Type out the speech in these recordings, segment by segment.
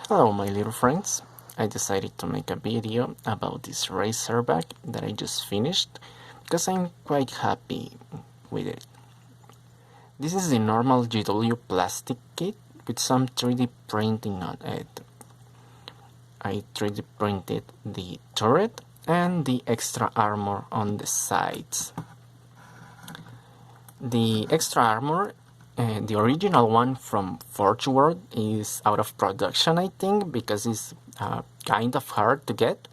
Hello my little friends, I decided to make a video about this Razorback that I just finished because I'm quite happy with it. This is the normal GW plastic kit with some 3D printing on it. I 3D printed the turret and the extra armor on the sides. The extra armor, the original one from Forge World, is out of production, I think, because it's kind of hard to get,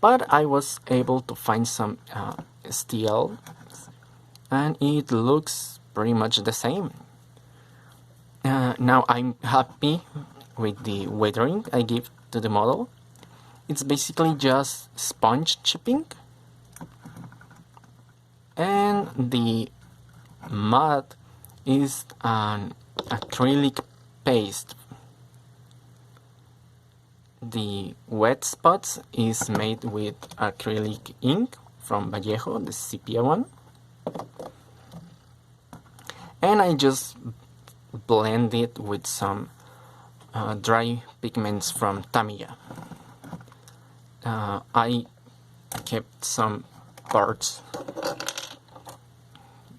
but I was able to find some steel and it looks pretty much the same. Now I'm happy with the weathering I give to the model. It's basically just sponge chipping, and the mud is an acrylic paste. The wet spots is made with acrylic ink from Vallejo, the sepia one, and I just blend it with some dry pigments from Tamiya. I kept some parts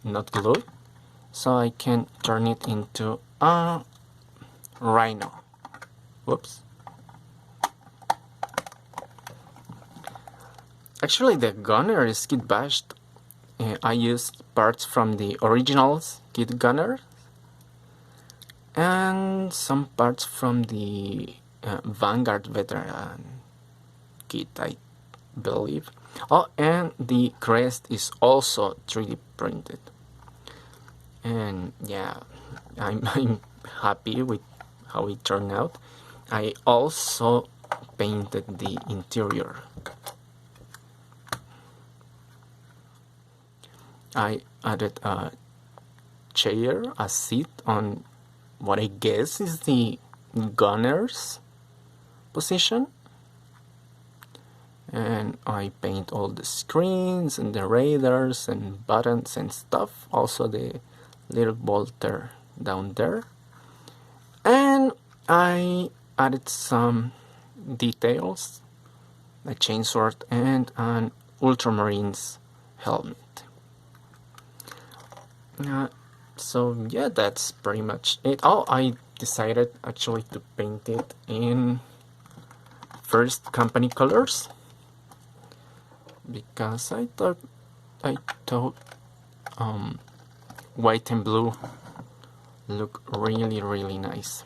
not glued, so I can turn it into a rhino. Whoops. Actually, the gunner is kit bashed. I used parts from the original kit gunner and some parts from the Vanguard veteran kit, I believe. Oh, and the crest is also 3D printed. And yeah, I'm happy with how it turned out. I also painted the interior. I added a chair, a seat on what I guess is the gunner's position. And I paint all the screens and the radars and buttons and stuff. Also the little bolter down there. And I added some details, a chainsword and an ultramarines helmet. So yeah, that's pretty much it. Oh, I decided actually to paint it in first company colors because I thought white and blue look really nice.